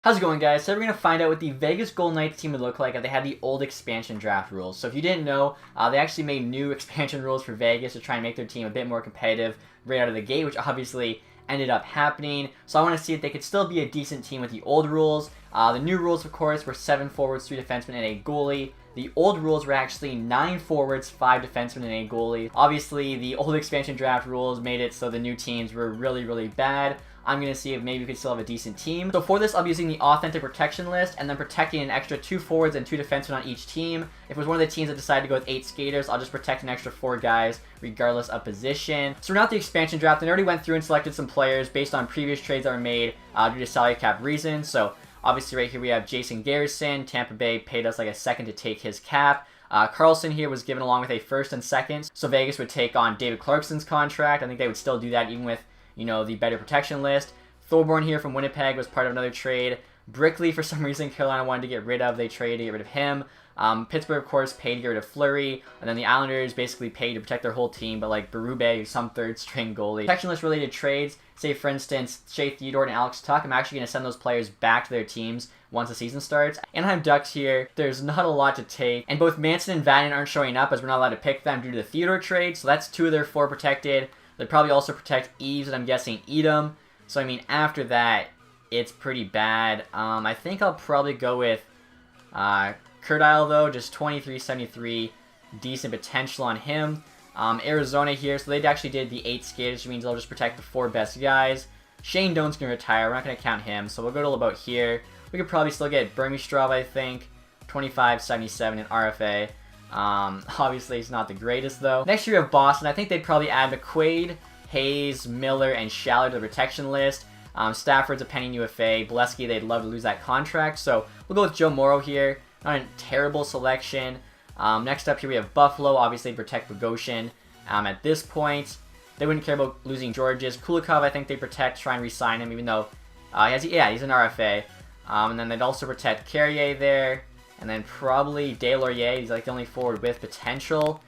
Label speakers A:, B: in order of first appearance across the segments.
A: How's it going, guys? So we're going to find out what the Vegas Golden Knights team would look like if they had the old expansion draft rules. So if you didn't know, they actually made new expansion rules for Vegas to try and make their team a bit more competitive right out of the gate, which obviously ended up happening. So I want to see if they could still be a decent team with the old rules. The new rules, of course, were 7 forwards, 3 defensemen, and a goalie. The old rules were actually 9 forwards, 5 defensemen, and a goalie. Obviously, the old expansion draft rules made it so the new teams were really, really bad. I'm going to see if maybe we could still have a decent team. So for this, I'll be using the authentic protection list and then protecting an extra 2 forwards and 2 defensemen on each team. If it was one of the teams that decided to go with 8 skaters, I'll just protect an extra 4 guys regardless of position. So we're now at the expansion draft, and I already went through and selected some players based on previous trades that were made due to salary cap reasons. So obviously right here we have Jason Garrison. Tampa Bay paid us like a second to take his cap. Carlson here was given along with a first and second. So Vegas would take on David Clarkson's contract. I think they would still do that even with, you know, the better protection list. Thorborn here from Winnipeg was part of another trade. Brickley, for some reason, Carolina wanted to get rid of. They traded to get rid of him. Pittsburgh, of course, paid to get rid of Flurry. And then the Islanders basically paid to protect their whole team, but like Berube, some third-string goalie. Protection list related trades, say for instance, Shea Theodore and Alex Tuch. I'm actually going to send those players back to their teams once the season starts. Anaheim Ducks here, there's not a lot to take. And both Manson and Vatanen aren't showing up as we're not allowed to pick them due to the Theodore trade. So that's 2 of their 4 protected. They'd probably also protect Eves, and I'm guessing Edom. So, I mean, after that, it's pretty bad. I think I'll probably go with Kurt Isle, though. Just 23-73. Decent potential on him. Arizona here. So, they actually did the 8 skaters, which means they'll just protect the 4 best guys. Shane Doan's going to retire. We're not going to count him. So, we'll go to about here. We could probably still get Burmistrov, I think. 25-77 in RFA. Obviously, he's not the greatest, though. Next year we have Boston. I think they'd probably add McQuaid, Hayes, Miller, and Schaller to the protection list. Stafford's a pending UFA. Bolesky, they'd love to lose that contract. So we'll go with Joe Morrow here. Not a terrible selection. Next up here we have Buffalo. Obviously, protect Bogosian. At this point, they wouldn't care about losing Georges. Kulikov, I think they protect, try and re-sign him, even though he's an RFA. And then they'd also protect Carrier there. And then probably Deslauriers. He's like the only forward with potential.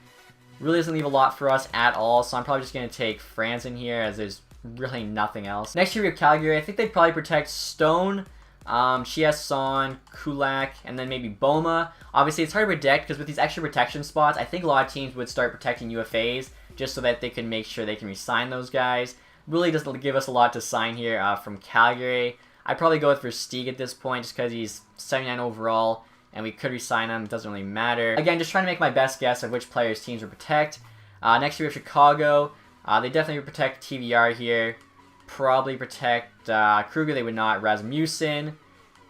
A: Really doesn't leave a lot for us at all, so I'm probably just going to take Franzen here as there's really nothing else. Next year we have Calgary. I think they'd probably protect Stone, Chiasson, Kulak, and then maybe Boma. Obviously, it's hard to predict because with these extra protection spots, I think a lot of teams would start protecting UFAs just so that they can make sure they can re-sign those guys. Really doesn't give us a lot to sign here from Calgary. I'd probably go with Versteeg at this point just because he's 79 overall. And we could re-sign him. It doesn't really matter. Again, just trying to make my best guess of which players teams would protect. Next year we have Chicago. They definitely would protect TVR here. Probably protect Kruger. They would not. Rasmussen.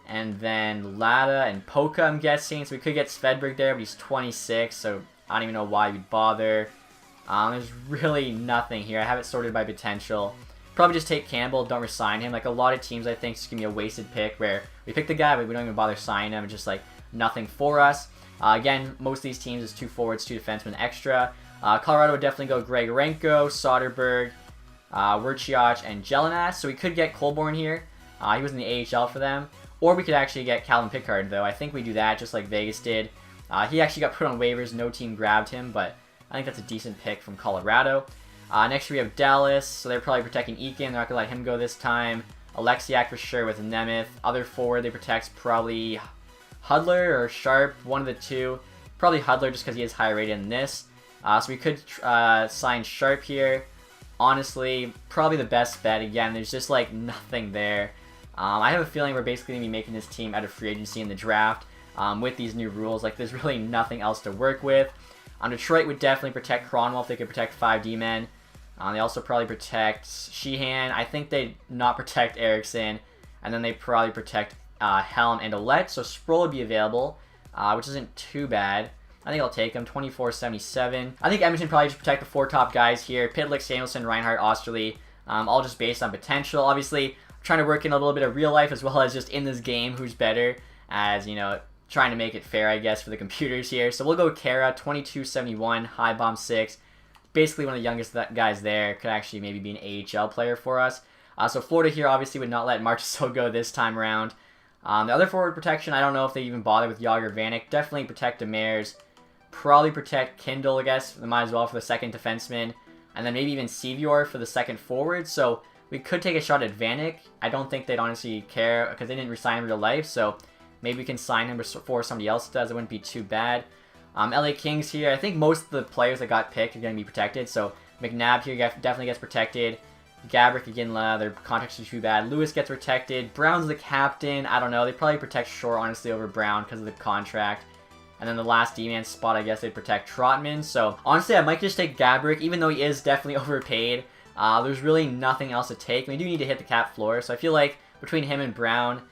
A: And then Lada and Polka, I'm guessing. So we could get Svedberg there, but he's 26. So I don't even know why we'd bother. There's really nothing here. I have it sorted by potential. Probably just take Campbell. Don't re-sign him. Like a lot of teams, I think, it's going to be a wasted pick where we pick the guy, but we don't even bother signing him. It's just like nothing for us. Again, most of these teams is 2 forwards, 2 defensemen extra. Colorado would definitely go Grigorenko, Soderberg, Wurciak, and Jelinas. So we could get Colborne here. He was in the AHL for them. Or we could actually get Calvin Pickard, though. I think we do that just like Vegas did. He actually got put on waivers. No team grabbed him, but I think that's a decent pick from Colorado. Next year we have Dallas. So they're probably protecting Eakin. They're not going to let him go this time. Alexiak for sure with Nemeth. Other forward they protect probably Hudler or Sharp, one of the 2. Probably Hudler just because he is higher rated than this. So we could sign Sharp here. Honestly, probably the best bet. Again, there's just like nothing there. I have a feeling we're basically going to be making this team out of free agency in the draft with these new rules. Like there's really nothing else to work with. Detroit would definitely protect Cronwell if they could protect 5 D-men. They also probably protect Sheehan. I think they'd not protect Erickson. And then they probably protect Helm and Ouellette, so Sproul would be available, which isn't too bad. I think I'll take him, 24-77. I think Edmonton probably just protect the 4 top guys here. Pitlick, Samuelson, Reinhardt, Osterley, all just based on potential. Obviously, trying to work in a little bit of real life as well as just in this game, who's better, as, you know, trying to make it fair, I guess, for the computers here. So we'll go with Kara, 22-71, high bomb 6. Basically one of the youngest guys there. Could actually maybe be an AHL player for us. So Florida here obviously would not let Marchessault go this time around. The other forward protection, I don't know if they even bother with Yager Vanek. Definitely protect Demers. Probably protect Kindle, I guess. They might as well for the second defenseman. And then maybe even Sevior for the second forward. So We could take a shot at Vanek. I don't think they'd honestly care because they didn't resign him in real life, so maybe we can sign him before somebody else does. It wouldn't be too bad. LA Kings here. I think most of the players that got picked are going to be protected, so McNabb here definitely gets protected. Gabrick again, their contracts are too bad. Lewis gets protected. Brown's the captain. I don't know. They probably protect Shore, honestly, over Brown because of the contract. And then the last D-man spot, I guess they'd protect Trotman. So, honestly, I might just take Gabrick, even though he is definitely overpaid. There's really nothing else to take. We do need to hit the cap floor, so I feel like between him and Brown,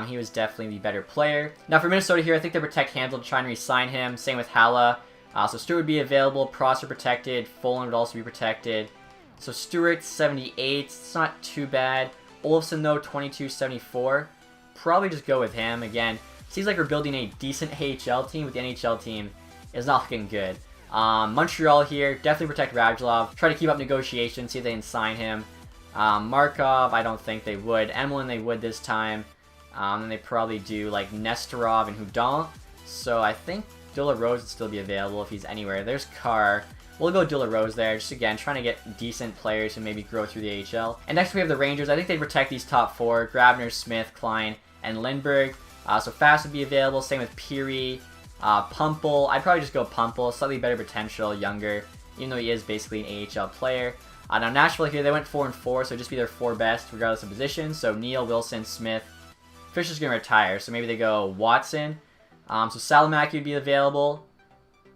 A: he was definitely the better player. Now, for Minnesota here, I think they protect Hansel to try and re-sign him. Same with Halla. So, Stewart would be available. Prosser protected. Folan would also be protected. So Stewart, 78, it's not too bad. Olofsson, though, 22.74. Probably just go with him. Again, seems like we're building a decent AHL team, but the NHL team is not looking good. Montreal here, definitely protect Radulov. Try to keep up negotiations, see if they can sign him. Markov, I don't think they would. Emelin, they would this time. And they probably do, like, Nestorov and Hudon. So I think De La Rose would still be available if he's anywhere. There's Carr. We'll go De La Rose there, just again, trying to get decent players who maybe grow through the AHL. And next we have the Rangers. I think they protect these top four, Grabner, Smith, Klein, and Lindbergh. So Fast would be available, same with Peary, Pumple. I'd probably just go Pumple, slightly better potential, younger, even though he is basically an AHL player. Now Nashville here, they went 4-4, so just be their four best, regardless of position. So Neal, Wilson, Smith. Fisher's going to retire, so maybe they go Watson. So Salamaki would be available.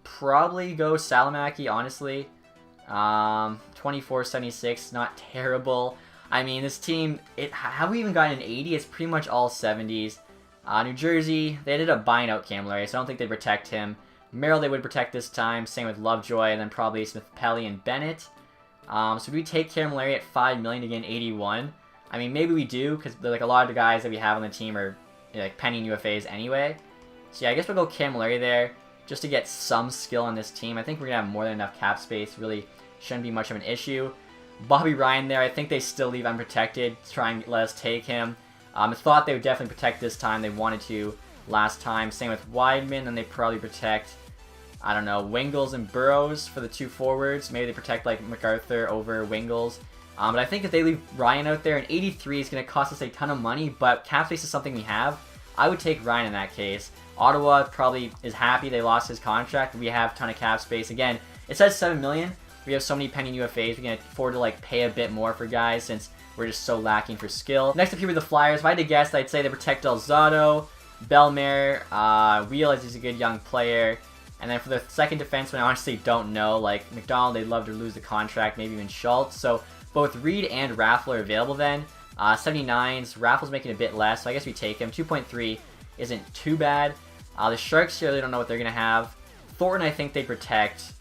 A: Probably go Salamaki, honestly. 24.76, not terrible. I mean, this team, have we even gotten an 80? It's pretty much all 70s. New Jersey, they ended up buying out Camilleri, so I don't think they'd protect him. Merrill, they would protect this time. Same with Lovejoy, and then probably Smith, Pelly, and Bennett. So we take Camilleri at $5 million to get an 81. I mean, maybe we do, because like a lot of the guys that we have on the team are like pending UFAs anyway. So yeah, I guess we'll go Camilleri there, just to get some skill on this team. I think we're going to have more than enough cap space. Really shouldn't be much of an issue. Bobby Ryan there, I think they still leave unprotected to try and let us take him. I thought they would definitely protect this time. They wanted to last time. Same with Weidman, and they probably protect, I don't know, Wingles and Burrows for the two forwards. Maybe they protect like MacArthur over Wingles. But I think if they leave Ryan out there, an 83 is going to cost us a ton of money, but cap space is something we have. I would take Ryan in that case. Ottawa probably is happy they lost his contract. We have a ton of cap space. Again, it says $7 million. We have so many pending UFAs. We can afford to like pay a bit more for guys since we're just so lacking for skill. Next up here with the Flyers. If I had to guess, I'd say they protect Delzato, Bellemare, Wheel as he's a good young player. And then for the second defenseman, I honestly don't know. Like McDonald, they'd love to lose the contract, maybe even Schultz. So both Reed and Raffle are available then. 79s, Raffle's making a bit less, so I guess we take him. 2.3 isn't too bad. The Sharks here, they don't know what they're going to have. Thornton, I think they protect.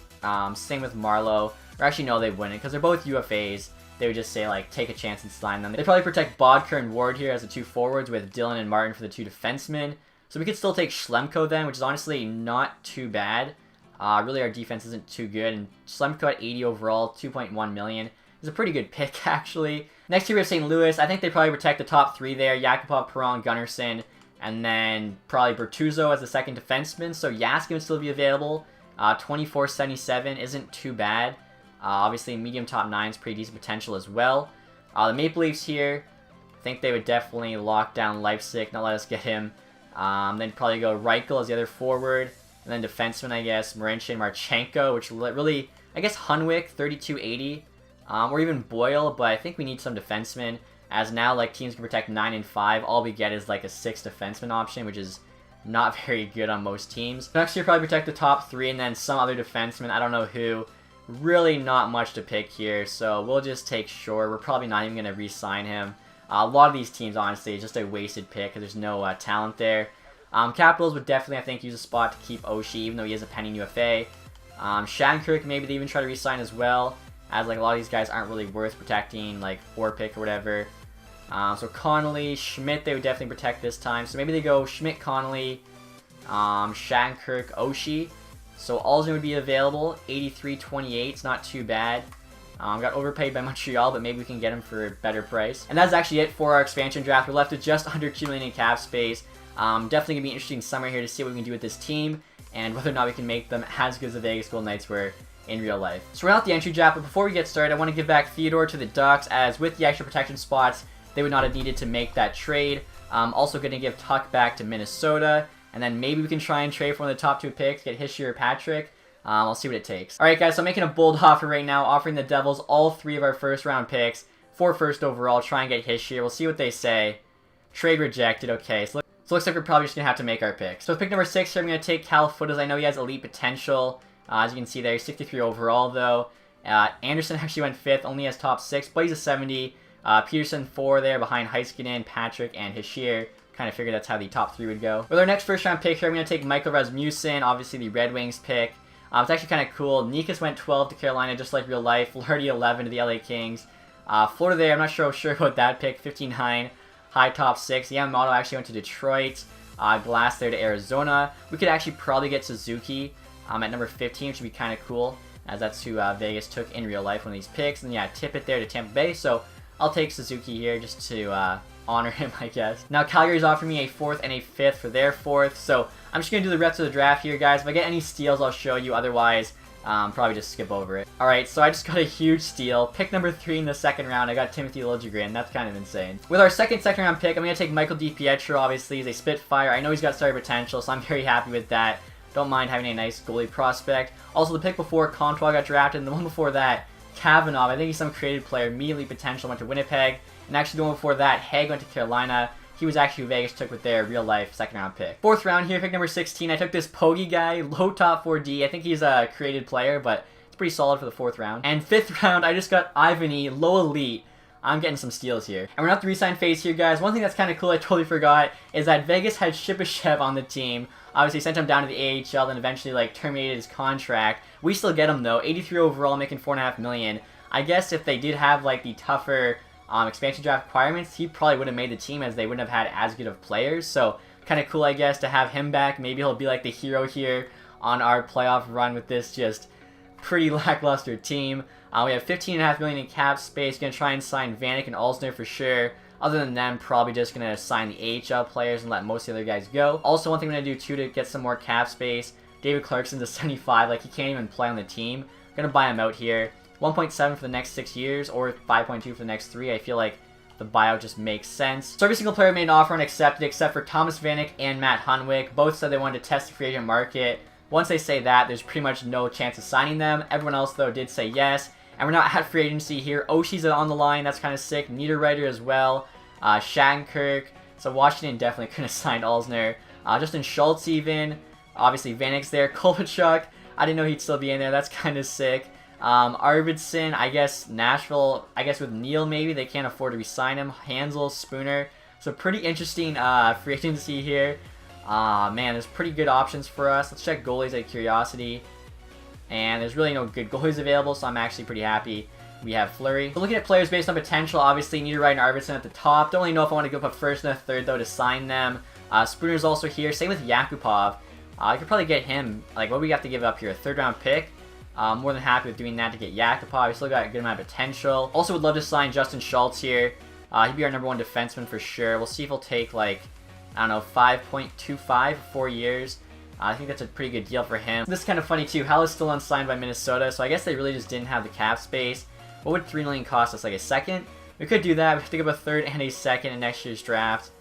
A: Same with Marlowe. Or actually, no, they wouldn't, because they're both UFAs. They would just say, like, take a chance and sign them. They probably protect Bodker and Ward here as the two forwards, with Dillon and Martin for the two defensemen. So we could still take Schlemko then, which is honestly not too bad. Really, our defense isn't too good. And Schlemko at 80 overall, 2.1 million. Is a pretty good pick, actually. Next here we have St. Louis. I think they probably protect the top three there. Yakupov, Perron, Gunnarsson. And then probably Bertuzzo as the second defenseman. So Yaskin would still be available. 24.77 isn't too bad. Obviously, medium top 9 is pretty decent potential as well. The Maple Leafs here, I think they would definitely lock down Leipzig, not let us get him. Then probably go Reichel as the other forward. And then defenseman, I guess, Marincin, Marchenko, which really, I guess Hunwick, 32.80. Or even Boyle, but I think we need some defensemen. As now, like, teams can protect 9 and 5. All we get is, like, a 6 defenseman option, which is not very good on most teams. Next year, probably protect the top 3 and then some other defenseman. I don't know who. Really not much to pick here, so we'll just take Shore. We're probably not even going to re-sign him. A lot of these teams, honestly, is just a wasted pick because there's no talent there. Capitals would definitely, I think, use a spot to keep Oshie, even though he is a pending UFA. Shankirk, maybe they even try to re-sign as well, as like a lot of these guys aren't really worth protecting, like 4-pick or whatever. So Connolly, Schmidt, they would definitely protect this time. So maybe they go Schmidt, Connolly, Shankirk, Oshie. So Alzner would be available, 83.28. It's not too bad. Got overpaid by Montreal, but maybe we can get him for a better price. And that's actually it for our expansion draft. We're left with just under 2 million in cap space. Definitely going to be interesting summer here to see what we can do with this team and whether or not we can make them as good as the Vegas Golden Knights were in real life. So we're not the entry draft, but before we get started, I want to give back Theodore to the Ducks, as with the extra protection spots, they would not have needed to make that trade. Also going to give Tuck back to Minnesota, and then maybe we can try and trade for one of the top 2 picks, get Hischier or Patrick. I'll see what it takes. Alright guys, so I'm making a bold offer right now, offering the Devils all 3 of our first round picks for first overall, try and get Hischier. We'll see what they say. Trade rejected, okay. So looks like we're probably just going to have to make our picks. So with pick number 6 here, I'm going to take Cal Foote. I know he has elite potential. As you can see there, he's 63 overall though. Anderson actually went 5th, only has top 6, but he's a 70. Peterson 4 there behind Heiskanen, Patrick, and Hischier. Kind of figured that's how the top 3 would go. With our next first round pick here, I'm going to take Michael Rasmussen, obviously the Red Wings pick. It's actually kind of cool. Nikas went 12 to Carolina, just like real life. Flurry 11 to the LA Kings. Florida there, I'm not sure about that pick. 59, high top 6. Yamamoto actually went to Detroit. Glass there to Arizona. We could actually probably get Suzuki at number 15, which would be kind of cool, as that's who Vegas took in real life, one of these picks. And yeah, Tippett there to Tampa Bay. So I'll take Suzuki here just to honor him, I guess. Now Calgary's offering me a 4th and a 5th for their 4th. So I'm just going to do the rest of the draft here, guys. If I get any steals, I'll show you. Otherwise, probably just skip over it. Alright, so I just got a huge steal. Pick number 3 in the second round. I got Timothy Liljegren. That's kind of insane. With our second round pick, I'm going to take Michael DiPietro. Obviously, he's a Spitfire. I know he's got starter potential, so I'm very happy with that. Don't mind having a nice goalie prospect. Also, the pick before, Comtois got drafted, and the one before that, Kavanagh, I think he's some creative player, immediately potential, went to Winnipeg. And actually the one before that, Haig went to Carolina. He was actually who Vegas took with their real-life second-round pick. 4th round here, pick number 16. I took this Pogge guy, low top 4D. I think he's a creative player, but it's pretty solid for the 4th round. And 5th round, I just got Ivany, low elite. I'm getting some steals here. And we're not the re-sign phase here, guys. One thing that's kind of cool I totally forgot is that Vegas had Shipachyov on the team. Obviously sent him down to the AHL, then eventually terminated his contract. We still get him though, 83 overall, making $4.5 million. I guess if they did have the tougher expansion draft requirements, he probably would have made the team, as they wouldn't have had as good of players. So kind of cool, I guess, to have him back. Maybe he'll be the hero here on our playoff run with this just pretty lackluster team. We have $15.5 million in cap space. Gonna try and sign Vanek and Alsner for sure. Other than them, probably just gonna sign the AHL players and let most of the other guys go. Also, one thing I'm gonna do too to get some more cap space, David Clarkson's a 75. He can't even play on the team. Gonna buy him out here. 1.7 for the next 6 years, or 5.2 for the next 3. I feel like the buyout just makes sense. So every single player made an offer and accepted, except for Thomas Vanek and Matt Hunwick. Both said they wanted to test the free agent market. Once they say that, there's pretty much no chance of signing them. Everyone else, though, did say yes. And we're not at free agency here. Oshie's on the line. That's kind of sick. Niederreiter as well. Shattenkirk. So Washington definitely couldn't have signed Alsner. Justin Schultz even. Obviously, Vanek's there. Kovalchuk. I didn't know he'd still be in there. That's kind of sick. Arvidsson, I guess Nashville, I guess with Neil maybe, they can't afford to re-sign him. Hansel, Spooner. So pretty interesting free agency here. Man, there's pretty good options for us. Let's check goalies out of curiosity. And there's really no good goalies available, so I'm actually pretty happy we have Flurry. So looking at players based on potential, obviously Niederreiter and Arvidsson at the top. Don't really know if I want to go up first and a third, though, to sign them. Spooner's also here. Same with Yakupov. I could probably get him, what do we have to give up here? A 3rd round pick? More than happy with doing that to get Yakupov. He's still got a good amount of potential. Also would love to sign Justin Schultz here. He'd be our #1 defenseman for sure. We'll see if he'll take, I don't know, 5.25 for 4 years. I think that's a pretty good deal for him. This is kind of funny too. Hal is still unsigned by Minnesota, so I guess they really just didn't have the cap space. What would $3 million cost us? A second? We could do that. We have to give up a 3rd and a 2nd in next year's draft.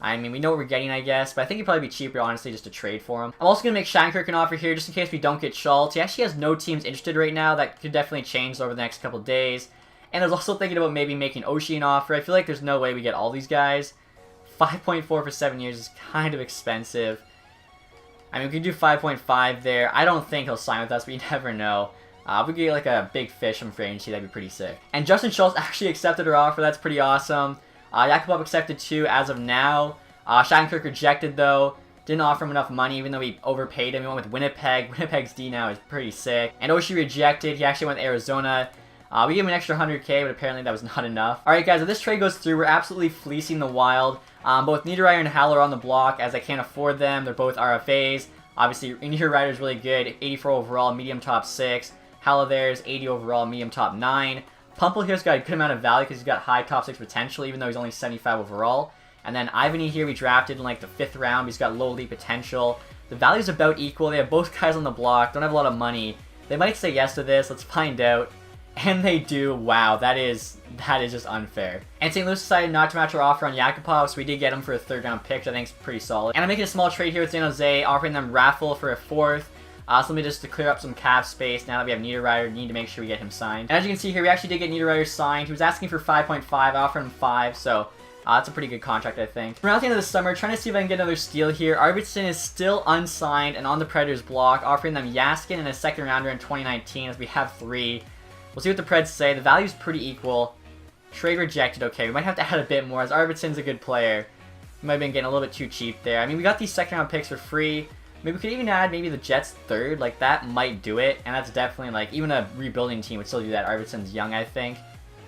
A: I mean, we know what we're getting, I guess, but I think it'd probably be cheaper, honestly, just to trade for him. I'm also going to make Shattenkirk an offer here, just in case we don't get Schultz. He actually has no teams interested right now. That could definitely change over the next couple days. And I was also thinking about maybe making Oshie an offer. I feel like there's no way we get all these guys. 5.4 for 7 years is kind of expensive. I mean, we could do 5.5 there. I don't think he'll sign with us, but you never know. If we could get a big fish from free agency, that'd be pretty sick. And Justin Schultz actually accepted our offer. That's pretty awesome. Yakupov accepted too as of now. Shattenkirk rejected though. Didn't offer him enough money even though we overpaid him. He went with Winnipeg. Winnipeg's D now is pretty sick. And Oshie rejected. He actually went to Arizona. We gave him an extra 100K, but apparently that was not enough. Alright guys, if this trade goes through, we're absolutely fleecing the Wild. Both Niederreiter and Hal are on the block as I can't afford them. They're both RFAs. Obviously, Niederreiter is really good. 84 overall, medium top 6. Hal there's 80 overall, medium top 9. Pumple here's got a good amount of value because he's got high top 6 potential, even though he's only 75 overall. And then Ivany here we drafted in the 5th round. He's got low elite potential. The value's about equal. They have both guys on the block. Don't have a lot of money. They might say yes to this. Let's find out. And they do. Wow, that is just unfair. And St. Louis decided not to match our offer on Yakupov, so we did get him for a 3rd round pick, which I think is pretty solid. And I'm making a small trade here with San Jose, offering them Raffle for a 4th. So let me just to clear up some cap space. Now that we have Niederreiter, we need to make sure we get him signed. And as you can see here, we actually did get Niederreiter signed. He was asking for 5.5. I offered him 5, so that's a pretty good contract, I think. Around the end of the summer, trying to see if I can get another steal here. Arvidsson is still unsigned and on the Predators block, offering them Yaskin and a 2nd rounder in 2019, as we have 3. We'll see what the Preds say. The value's pretty equal. Trade rejected. Okay, we might have to add a bit more, as Arvidsson's a good player. We might have been getting a little bit too cheap there. I mean, we got these 2nd round picks for free. Maybe we could even add maybe the Jets 3rd. Like, that might do it. And that's definitely, like, even a rebuilding team would still do that. Arvidsson's young, I think.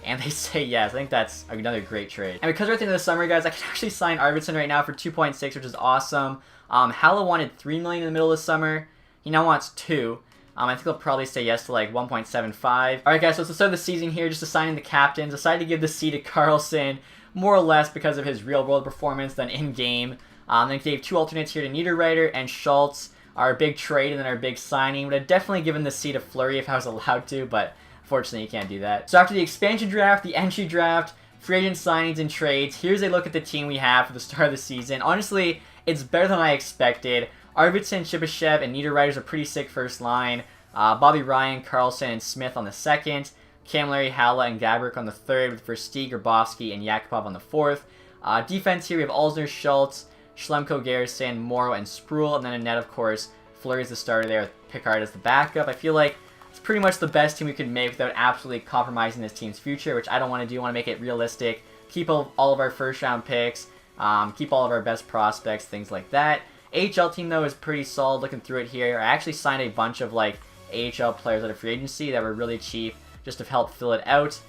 A: And they say yes. I think that's another great trade. And because we're at the end of the summer, guys, I can actually sign Arvidsson right now for 2.6, which is awesome. Halle wanted $3 million in the middle of the summer. He now wants 2. I think they'll probably say yes to like 1.75. Alright guys, so it's the start of the season here, just assigning the captains. Decided to give the C to Carlson, more or less because of his real-world performance than in-game. Then gave 2 alternates here to Niederreiter and Schultz, our big trade and then our big signing. Would have definitely given the C to Flurry if I was allowed to, but unfortunately you can't do that. So after the expansion draft, the entry draft, free agent signings and trades, here's a look at the team we have for the start of the season. Honestly, it's better than I expected. Arvidsson, Shibashev, and Niederreiter's a pretty sick first line. Bobby Ryan, Carlson, and Smith on the 2nd. Camilleri, Halle, and Gabrick on the 3rd, with Versteeg, Grabowski, and Yakupov on the 4th. Defense here, we have Alzner, Schultz, Schlemko, Garrison, Morrow, and Sproul. And then in net, of course, Fleury's the starter there with Picard as the backup. I feel like it's pretty much the best team we could make without absolutely compromising this team's future, which I don't want to do. I want to make it realistic. Keep all of our first-round picks. Keep all of our best prospects, things like that. AHL team, though, is pretty solid looking through it here. I actually signed a bunch of, like, AHL players out of free agency that were really cheap just to help fill it out.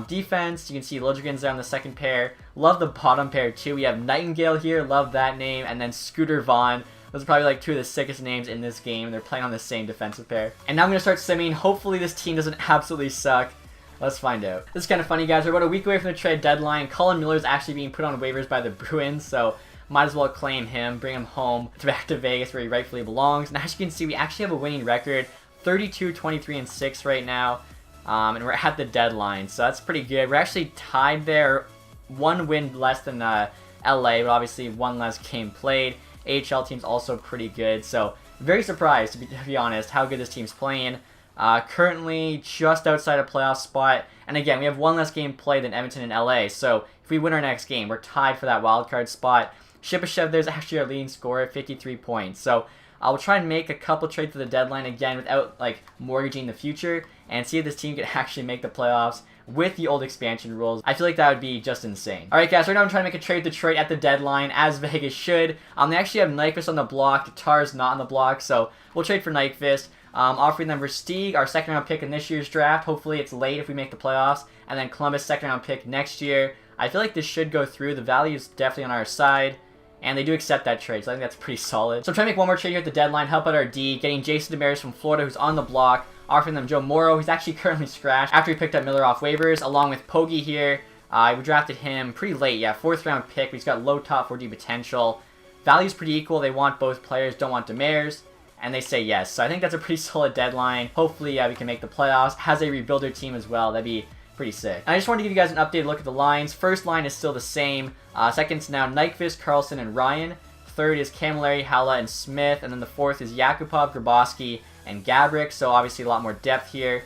A: Defense, you can see Liljegren's there on the 2nd pair. Love the bottom pair, too. We have Nightingale here. Love that name. And then Scooter Vaughn. Those are probably, like, 2 of the sickest names in this game. They're playing on the same defensive pair. And now I'm going to start simming. Hopefully this team doesn't absolutely suck. Let's find out. This is kind of funny, guys. We're about a week away from the trade deadline. Colin Miller's actually being put on waivers by the Bruins, so might as well claim him, bring him home, back to Vegas where he rightfully belongs. And as you can see, we actually have a winning record, 32, 23, and 6 right now. And we're at the deadline, so that's pretty good. We're actually tied there, 1 win less than LA, but obviously 1 less game played. AHL team's also pretty good, so very surprised, to be honest, how good this team's playing. Currently just outside a playoff spot, and again, we have 1 less game played than Edmonton and LA, so if we win our next game, we're tied for that wildcard spot. Shibashev there's actually our leading scorer at 53 points. So I'll try and make a couple trades to the deadline again without like mortgaging the future and see if this team can actually make the playoffs with the old expansion rules. I feel like that would be just insane. Alright guys, right now I'm trying to make a trade to Detroit at the deadline, as Vegas should. They actually have Nyquist on the block, Tatar's not on the block, so we'll trade for Nyquist. Offering them Versteeg, our 2nd round pick in this year's draft. Hopefully it's late if we make the playoffs. And then Columbus 2nd round pick next year. I feel like this should go through. The value is definitely on our side. And they do accept that trade, so I think that's pretty solid. So I'm trying to make one more trade here at the deadline, help out our D, getting Jason Demers from Florida, who's on the block, offering them Joe Morrow, who's actually currently scratched after we picked up Miller off waivers, along with Pogge here. We drafted him pretty late, yeah, 4th round pick, but he's got low top 4D potential. Value's pretty equal. They want both players, don't want Demers, and they say yes. So I think that's a pretty solid deadline. Hopefully we can make the playoffs. Has a rebuilder team as well. That'd be pretty sick. And I just wanted to give you guys an updated look at the lines. First line is still the same. Second's now Nyquist, Carlson, and Ryan. 3rd is Camilleri, Halle, and Smith. And then the 4th is Yakupov, Grabowski, and Gabrick. So obviously a lot more depth here.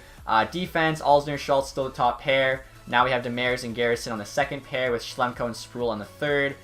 A: Defense, Alzner, Schultz still the top pair. Now we have Demers and Garrison on the 2nd pair with Schlemko and Sproul on the 3rd.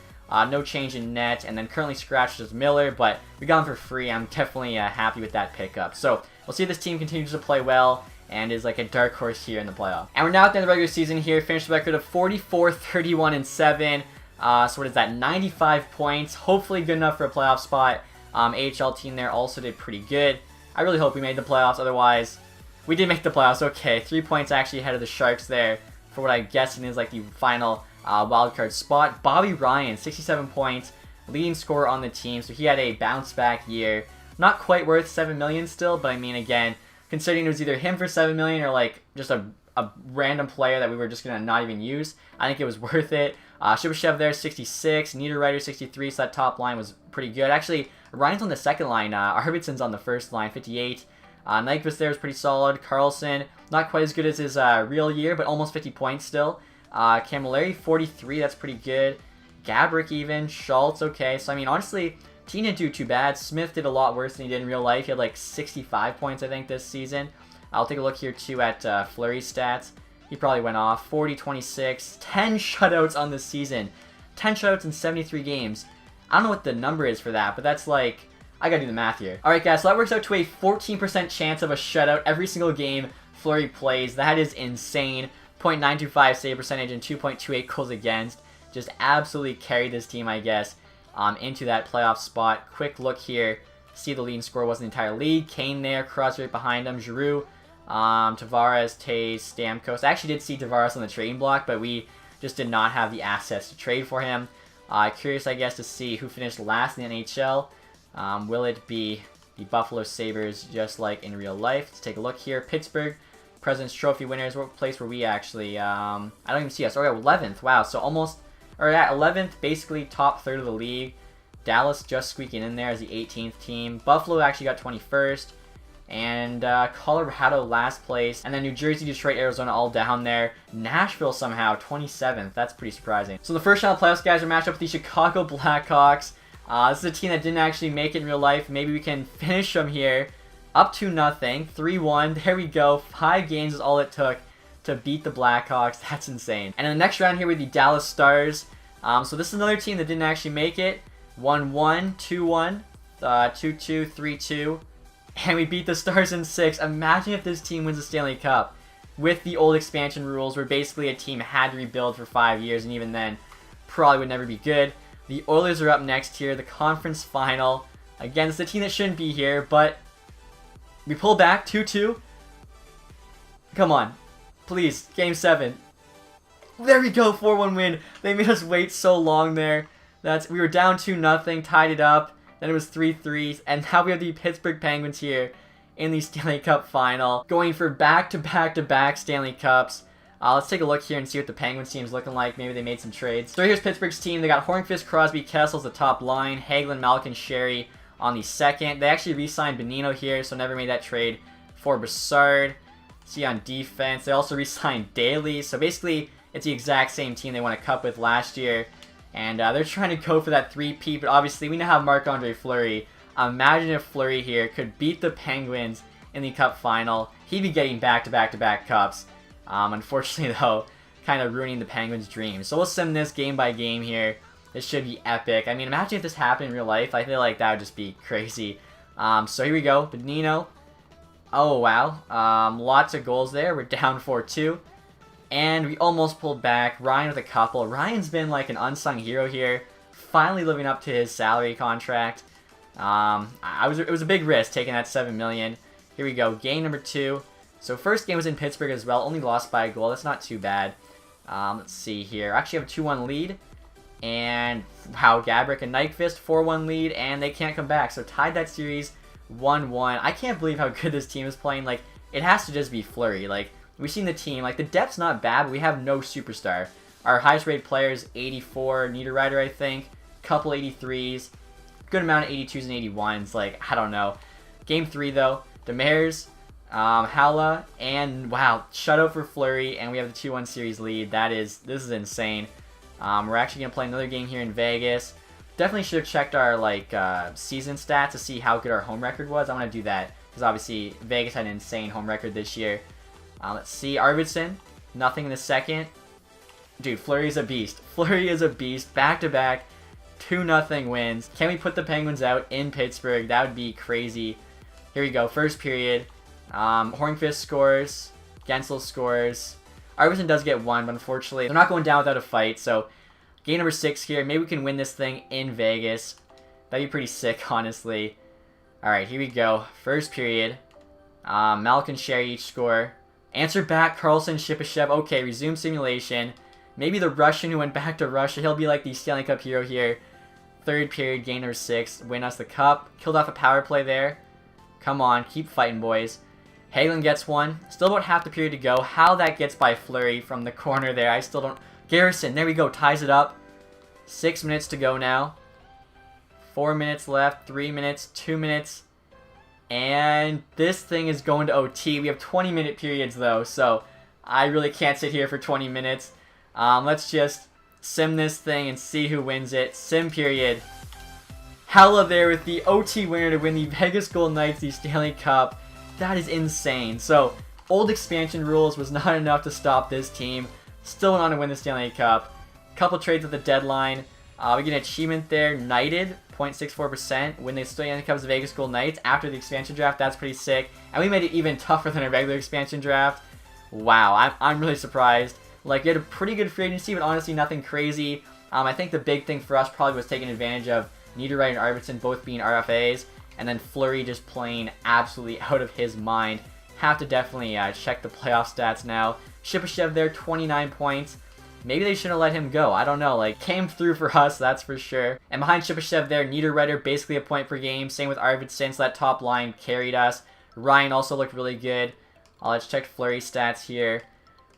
A: No change in net. And then currently scratched is Miller, but we got him for free. I'm definitely happy with that pickup. So we'll see if this team continues to play well and is like a dark horse here in the playoff. And we're now at the end of the regular season here. Finished the record of 44, 31, and 7. So what is that? 95 points. Hopefully good enough for a playoff spot. AHL team there also did pretty good. I really hope we made the playoffs. Otherwise, we did make the playoffs. Okay, 3 points actually ahead of the Sharks there for what I'm guessing is like the final wildcard spot. Bobby Ryan, 67 points, leading scorer on the team. So he had a bounce back year. Not quite worth $7 million still, but I mean, again, considering it was either him for $7 million or like just a random player that we were just gonna not even use, I think it was worth it. Shibashev there, 66, Niederreiter 63, so that top line was pretty good. Actually, Ryan's on the 2nd line, Arvidsson's on the 1st line, 58. Nyquist there was pretty solid. Carlson, not quite as good as his real year, but almost 50 points still. Camilleri, 43, that's pretty good. Gabrick even. Schultz, okay. So, I mean, honestly, team didn't do too bad. Smith did a lot worse than he did in real life. He had like 65 points, I think, this season. I'll take a look here, too, at Flurry Stats. He probably went off. 40, 26, 10 shutouts on the season. 10 shutouts in 73 games. I don't know what the number is for that, but that's like... I gotta do the math here. Alright guys, so that works out to a 14% chance of a shutout every single game Flurry plays. That is insane. .925 save percentage and 2.28 goals against. Just absolutely carried this team, I guess, into that playoff spot. Quick look here. See the leading scorer was the entire league. Kane there, Crosby right behind him. Giroux, Tavares, Tays, Stamkos. I actually did see Tavares on the trading block, but we just did not have the assets to trade for him. Curious, I guess, to see who finished last in the NHL. Will it be the Buffalo Sabres, just like in real life? Let's take a look here. Pittsburgh, President's Trophy winners. What place were we actually? I don't even see us. Oh, yeah, 11th. Wow, so almost, or yeah, 11th, basically top third of the league. Dallas just squeaking in there as the 18th team. Buffalo actually got 21st. And Colorado last place. And then New Jersey, Detroit, Arizona all down there. Nashville somehow 27th. That's pretty surprising. So the first round of playoffs, guys, are matched up with the Chicago Blackhawks. This is a team that didn't actually make it in real life. Maybe we can finish them here. Up to nothing. 3-1. There we go. 5 games is all it took to beat the Blackhawks. That's insane. And in the next round here with the Dallas Stars. So this is another team that didn't actually make it. 1-1, 2-1, 2-2, 3-2. And we beat the Stars in 6. Imagine if this team wins the Stanley Cup with the old expansion rules where basically a team had to rebuild for 5 years, and even then probably would never be good. The Oilers are up next here, the conference final against the team that shouldn't be here, but we pull back 2-2. Come on. Please, Game 7. There we go, 4-1 win. They made us wait so long there. We were down 2-0, tied it up. Then it was 3-3, and now we have the Pittsburgh Penguins here in the Stanley Cup final, going for back-to-back-to-back Stanley Cups. Let's take a look here and see what the Penguins team is looking like. Maybe they made some trades. So here's Pittsburgh's team. They got Hornqvist, Crosby, Kessels the top line, Hagelin, Malkin, Sherry on the second. They actually re-signed Bonino here, so never made that trade for Brassard. See on defense, they also re-signed Daly. So basically, it's the exact same team they won a cup with last year. And they're trying to go for that 3-peat, but obviously we now have Marc-Andre Fleury. Imagine if Fleury here could beat the Penguins in the Cup final. He'd be getting back-to-back-to-back Cups. Unfortunately, though, kind of ruining the Penguins' dream. So we'll sim this game by game here. This should be epic. I mean, imagine if this happened in real life. I feel like that would just be crazy. So here we go. Bonino. Oh, wow. Lots of goals there. We're down 4-2. And we almost pulled back. Ryan with a couple. Ryan's been like an unsung hero here. Finally living up to his salary contract. It was a big risk taking that $7 million. Here we go. Game number 2. So first game was in Pittsburgh as well. Only lost by a goal. That's not too bad. Let's see here. Actually have a 2-1 lead. And wow, Gabrick and Nyquist 4-1 lead. And they can't come back. So tied that series 1-1. I can't believe how good this team is playing. Like, it has to just be Fleury. Like, we've seen the team, like, the depth's not bad, but we have no superstar. Our highest rated player is 84, Niederreiter, I think. Couple 83s. Good amount of 82s and 81s. Like, I don't know. Game 3, though. Demers, Hala, and, wow, shutout for Fleury, and we have the 2-1 series lead. This is insane. We're actually going to play another game here in Vegas. Definitely should have checked our, like, season stats to see how good our home record was. I want to do that, because obviously Vegas had an insane home record this year. Let's see, Arvidsson, nothing in the second. Dude, Fleury's a beast. Fleury is a beast. Back-to-back, 2-0 wins. Can we put the Penguins out in Pittsburgh? That would be crazy. Here we go, first period. Hornqvist scores. Gensel scores. Arvidsson does get one, but unfortunately, they're not going down without a fight. So, game number 6 here. Maybe we can win this thing in Vegas. That'd be pretty sick, honestly. Alright, here we go. First period. Malkin, Sherry each score. Answer back, Carlson, Shipachyov. Okay, resume simulation. Maybe the Russian who went back to Russia. He'll be like the Stanley Cup hero here. Third period, game number 6. Win us the cup. Killed off a power play there. Come on, keep fighting, boys. Hagelin gets one. Still about half the period to go. How that gets by Fleury from the corner there, I still don't... Garrison, there we go, ties it up. 6 minutes to go now. 4 minutes left, 3 minutes, 2 minutes. And this thing is going to OT. We have 20-minute periods though, so I really can't sit here for 20 minutes. Let's just sim this thing and see who wins it. Sim period. Hella there with the OT winner to win the Vegas Golden Knights the Stanley Cup. That is insane. So, old expansion rules was not enough to stop this team. Still went on to win the Stanley Cup. Couple trades at the deadline. We get an achievement there. Knighted, 0.64%. Win the Stanley Cup as the Vegas Golden Knights after the expansion draft. That's pretty sick. And we made it even tougher than a regular expansion draft. Wow, I'm really surprised. Like, we had a pretty good free agency, but honestly nothing crazy. I think the big thing for us probably was taking advantage of Niederreiter and Arvidsson both being RFAs, and then Flurry just playing absolutely out of his mind. Have to definitely check the playoff stats now. Shipachyov there, 29 points. Maybe they shouldn't have let him go. I don't know. Like, came through for us, that's for sure. And behind Shipachyov there, Niederreiter basically a point per game. Same with Arvidsson, so that top line carried us. Ryan also looked really good. Let's check Flurry stats here.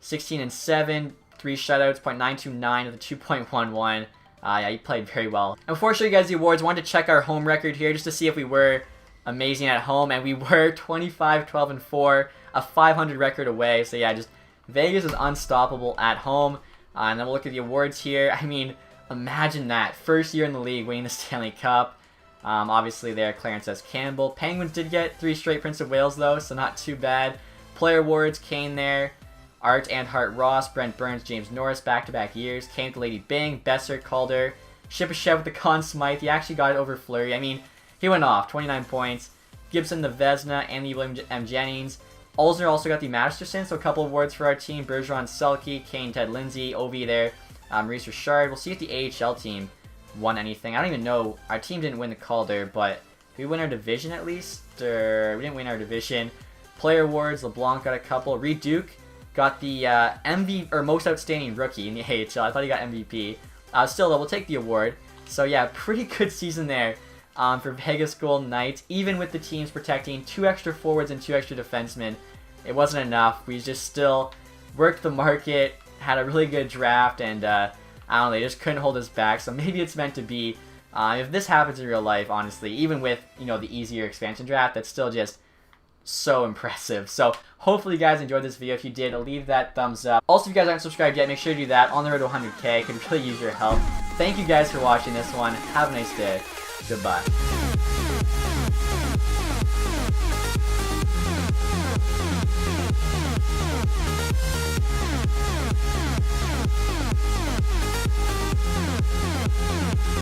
A: 16 and 7, 3 shutouts, 0.929 with a 2.11. Yeah, he played very well. And before I show you guys the awards, I wanted to check our home record here just to see if we were amazing at home, and we were 25, 12, and 4, a 500 record away. So yeah, just Vegas is unstoppable at home. And then we'll look at the awards here. I mean, imagine that. First year in the league winning the Stanley Cup. Obviously there, Clarence S. Campbell. Penguins did get 3 straight Prince of Wales though, so not too bad. Player awards, Kane there. Art and Hart Ross, Brent Burns, James Norris, back-to-back years. Kane to Lady Bing, Besser, Calder. Shipachyov with the Conn Smythe. He actually got it over Flurry. I mean, he went off, 29 points. Gibson the Vezina, and the William M. Jennings. Olsner also got the Masterson, so a couple of awards for our team. Bergeron, Selke, Kane, Ted Lindsay, Ovi there. Maurice Richard. We'll see if the AHL team won anything. I don't even know. Our team didn't win the Calder, but did we win our division at least? Or we didn't win our division. Player awards, LeBlanc got a couple. Reed Duke got the MVP, or Most Outstanding Rookie in the AHL. I thought he got MVP. Still, though, we'll take the award. So, yeah, pretty good season there for Vegas Golden Knights. Even with the teams protecting 2 extra forwards and 2 extra defensemen, it wasn't enough. We just still worked the market, had a really good draft, and I don't know, they just couldn't hold us back. So maybe it's meant to be. If this happens in real life, honestly, even with, you know, the easier expansion draft, that's still just so impressive. So hopefully you guys enjoyed this video. If you did, leave that thumbs up. Also, if you guys aren't subscribed yet, make sure to do that. On the road to 100K, could really use your help. Thank you guys for watching this one. Have a nice day. Goodbye.